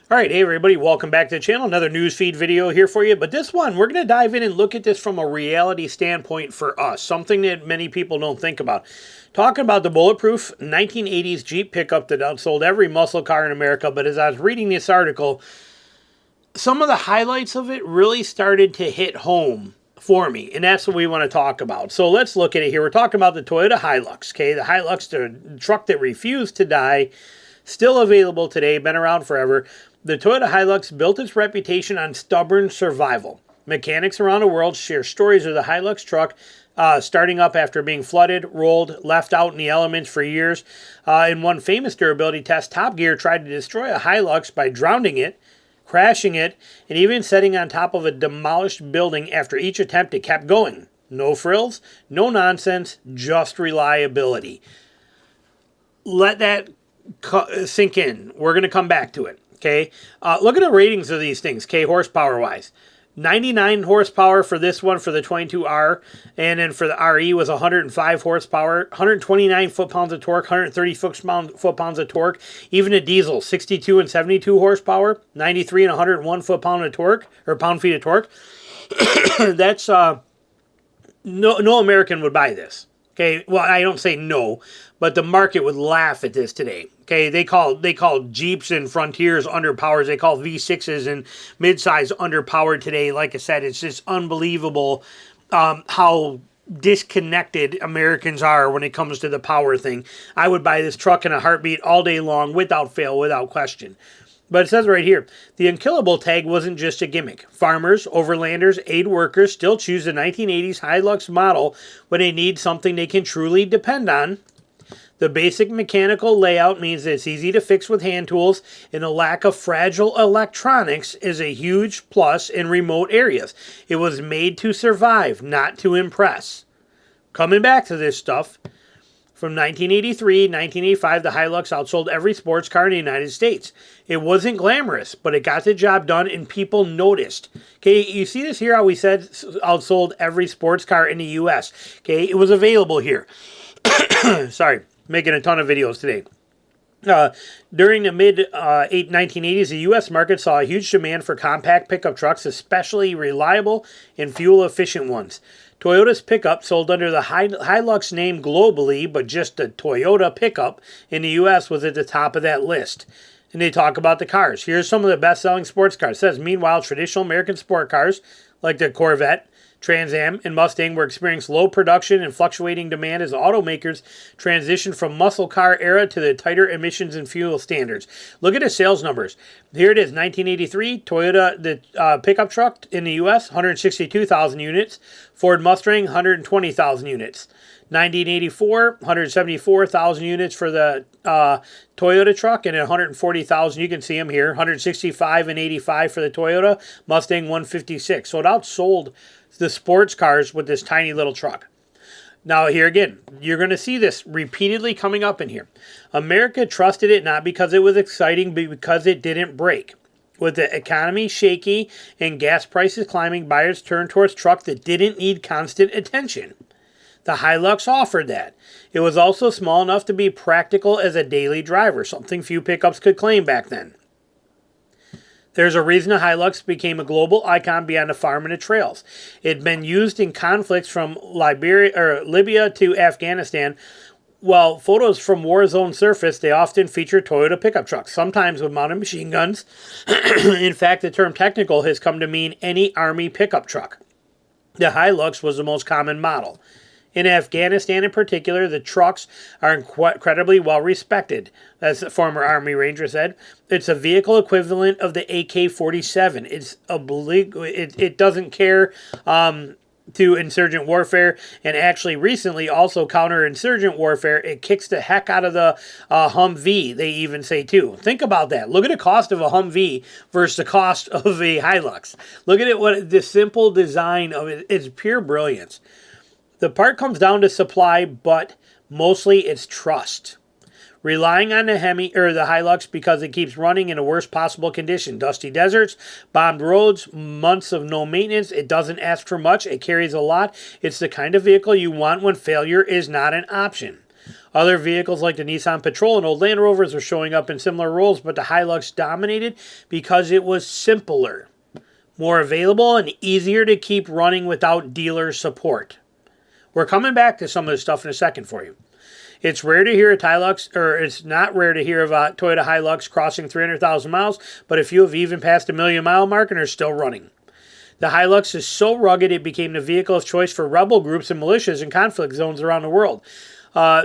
All right, hey everybody, welcome back to the channel. Another newsfeed video here for you. But this one, we're going to dive in and look at this from a reality standpoint for us. Something that many people don't think about. Talking about the bulletproof 1980s Jeep pickup that outsold every muscle car in America. But as I was reading this article, some of the highlights of it really started to hit home for me. And that's what we want to talk about. So let's look at it here. We're talking about the Toyota Hilux. Okay, the Hilux, the truck that refused to die. Still available today, been around forever. The Toyota Hilux built its reputation on stubborn survival. Mechanics around the world share stories of the Hilux truck starting up after being flooded, rolled, left out in the elements for years. In one famous durability test, Top Gear tried to destroy a Hilux by drowning it, crashing it, and even setting on top of a demolished building. After each attempt, it kept going. No frills, no nonsense, just reliability. Let that sink in. We're going to come back to it. Okay, look at the ratings of these things, okay, horsepower-wise. 99 horsepower for this one for the 22R, and then for the RE was 105 horsepower, 129 foot-pounds of torque, 130 foot-pounds of torque. Even a diesel, 62 and 72 horsepower, 93 and 101 foot-pound of torque, or pound-feet of torque. That's, no American would buy this. Okay, well, I don't say no, but the market would laugh at this today. Okay, they call Jeeps and Frontiers underpowered. They call V6s and midsize underpowered today. Like I said, it's just unbelievable how disconnected Americans are when it comes to the power thing. I would buy this truck in a heartbeat all day long, without fail, without question. But it says right here, the unkillable tag wasn't just a gimmick. Farmers, overlanders, aid workers still choose the 1980s Hilux model when they need something they can truly depend on. The basic mechanical layout means that it's easy to fix with hand tools, and the lack of fragile electronics is a huge plus in remote areas. It was made to survive, not to impress. Coming back to this stuff, from 1983 to 1985, the Hilux outsold every sports car in the United States. It wasn't glamorous, but it got the job done and people noticed. Okay, you see this here, how we said outsold every sports car in the U.S. Okay, it was available here. Sorry, making a ton of videos today. During the mid-1980s, the U.S. market saw a huge demand for compact pickup trucks, especially reliable and fuel-efficient ones. Toyota's pickup sold under the Hilux name globally, but just the Toyota pickup in the U.S. was at the top of that list. And they talk about the cars. Here's some of the best-selling sports cars. It says, meanwhile, traditional American sport cars, like the Corvette, Trans Am, and Mustang were experiencing low production and fluctuating demand as automakers transitioned from muscle car era to the tighter emissions and fuel standards. Look at the sales numbers. Here it is, 1983, Toyota, the pickup truck in the U.S., 162,000 units. Ford Mustang, 120,000 units. 1984, 174,000 units for the Toyota truck, and 140,000, you can see them here, 165 and 85 for the Toyota, Mustang 156. So it outsold the sports cars with this tiny little truck. Now here again, you're going to see this repeatedly coming up in here. America trusted it not because it was exciting, but because it didn't break. With the economy shaky and gas prices climbing, buyers turned towards trucks that didn't need constant attention. The Hilux offered that. It was also small enough to be practical as a daily driver, something few pickups could claim back then. There's a reason the Hilux became a global icon beyond the farm and the trails. It had been used in conflicts from Libya to Afghanistan. While photos from war zone surface, they often feature Toyota pickup trucks, sometimes with mounted machine guns. In fact, the term technical has come to mean any Army pickup truck. The Hilux was the most common model. In Afghanistan in particular, the trucks are incredibly well respected, as the former Army Ranger said. It's a vehicle equivalent of the AK-47. It doesn't care to insurgent warfare, and actually recently also counterinsurgent warfare. It kicks the heck out of the Humvee, they even say too. Think about that. Look at the cost of a Humvee versus the cost of a Hilux. Look at it, what the simple design of it. It's pure brilliance. The part comes down to supply, but mostly it's trust. Relying on the Hilux because it keeps running in the worst possible condition. Dusty deserts, bombed roads, months of no maintenance. It doesn't ask for much. It carries a lot. It's the kind of vehicle you want when failure is not an option. Other vehicles like the Nissan Patrol and old Land Rovers were showing up in similar roles, but the Hilux dominated because it was simpler, more available, and easier to keep running without dealer support. We're coming back to some of this stuff in a second for you. It's rare to hear a Hilux, or it's not rare to hear of a Toyota Hilux crossing 300,000 miles, but a few have even passed the 1,000,000-mile mark and are still running. The Hilux is so rugged it became the vehicle of choice for rebel groups and militias in conflict zones around the world.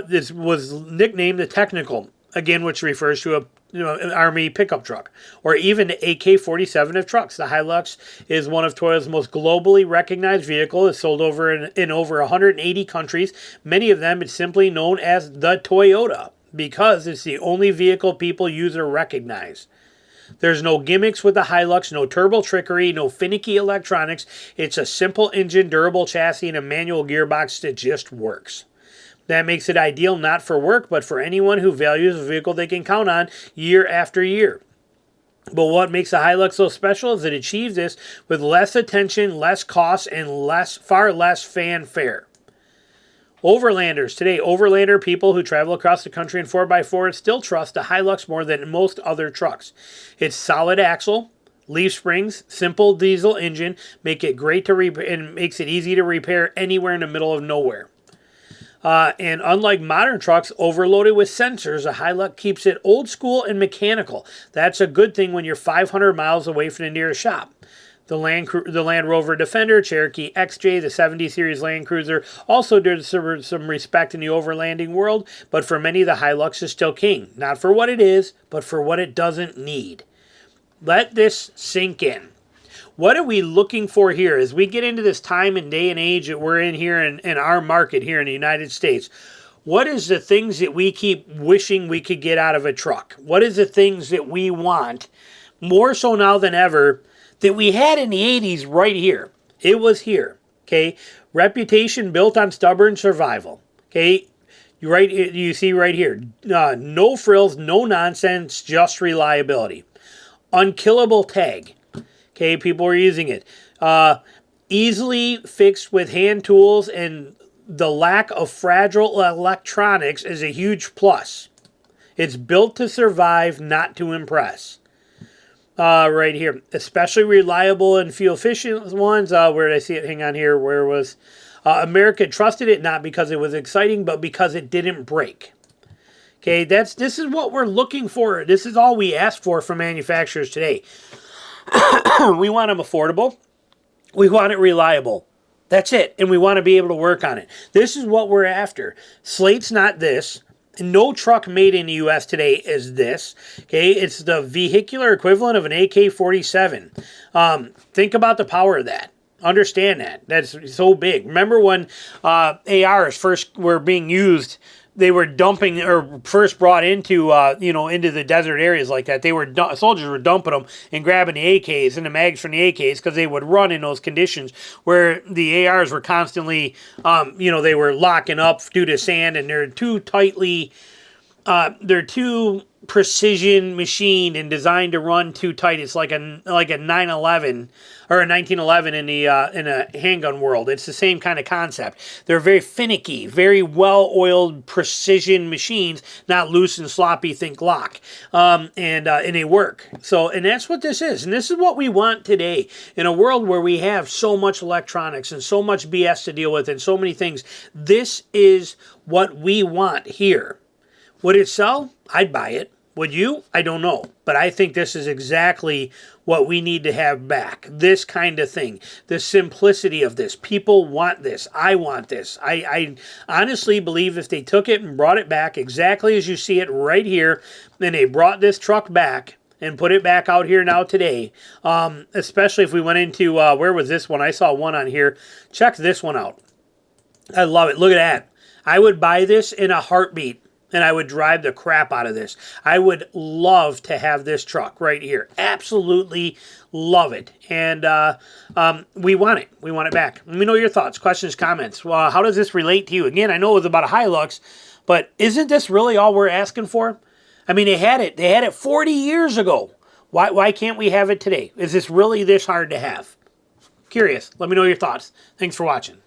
This was nicknamed the Technical, again, which refers to an Army pickup truck, or even the AK-47 of trucks. The Hilux is one of Toyota's most globally recognized vehicles. It's sold in over 180 countries. Many of them it's simply known as the Toyota because it's the only vehicle people use or recognize. There's no gimmicks with the Hilux, no turbo trickery, no finicky electronics. It's a simple engine, durable chassis, and a manual gearbox that just works. That makes it ideal not for work, but for anyone who values a vehicle they can count on year after year. But what makes the Hilux so special is it achieves this with less attention, less cost, and far less fanfare. Overlanders. Today, overlander people who travel across the country in 4x4 still trust the Hilux more than most other trucks. Its solid axle, leaf springs, simple diesel engine make it great to repair and makes it easy to repair anywhere in the middle of nowhere. And unlike modern trucks overloaded with sensors, a Hilux keeps it old school and mechanical. That's a good thing when you're 500 miles away from the nearest shop. The Land Rover Defender, Cherokee XJ, the 70 Series Land Cruiser also deserve some respect in the overlanding world, but for many the Hilux is still king. Not for what it is, but for what it doesn't need. Let this sink in. What are we looking for here as we get into this time and day and age that we're in here in our market here in the United States? What is the things that we keep wishing we could get out of a truck? What is the things that we want, more so now than ever, that we had in the 80s right here? It was here, okay? Reputation built on stubborn survival, okay? You see right here, no frills, no nonsense, just reliability. Unkillable tag. Okay, people are using it. Easily fixed with hand tools, and the lack of fragile electronics is a huge plus. It's built to survive, not to impress. Right here. Especially reliable and fuel efficient ones. Where did I see it? Hang on here. Where was... America trusted it not because it was exciting, but because it didn't break. Okay, this is what we're looking for. This is all we ask for from manufacturers today. We want them affordable. We want it reliable. That's it. And we want to be able to work on it. This is what we're after. Slate's not this. No truck made in the U.S. today is this. Okay, it's the vehicular equivalent of an AK-47. Think about the power of that. Understand that. That's so big. Remember when ARs first were being used, they were dumping, or first brought into, into the desert areas like that. Soldiers were dumping them and grabbing the AKs and the mags from the AKs because they would run in those conditions where the ARs were constantly, they were locking up due to sand, and they're too precision machined and designed to run too tight. It's like a 911 or a 1911 in a handgun world. It's the same kind of concept. They're very finicky, very well-oiled precision machines, not loose and sloppy, think lock, and they work. So, and that's what this is, and this is what we want today in a world where we have so much electronics and so much BS to deal with and so many things. This is what we want here. Would it sell? I'd buy it. Would you? I don't know. But I think this is exactly what we need to have back. This kind of thing. The simplicity of this. People want this. I want this. I honestly believe if they took it and brought it back exactly as you see it right here, and they brought this truck back and put it back out here now today, especially if we went into, where was this one? I saw one on here. Check this one out. I love it. Look at that. I would buy this in a heartbeat. And I would drive the crap out of this. I would love to have this truck right here. Absolutely love it. And we want it. We want it back. Let me know your thoughts, questions, comments. Well, how does this relate to you? Again, I know it was about a Hilux, but isn't this really all we're asking for? I mean, they had it. They had it 40 years ago. Why can't we have it today? Is this really this hard to have? Curious. Let me know your thoughts. Thanks for watching.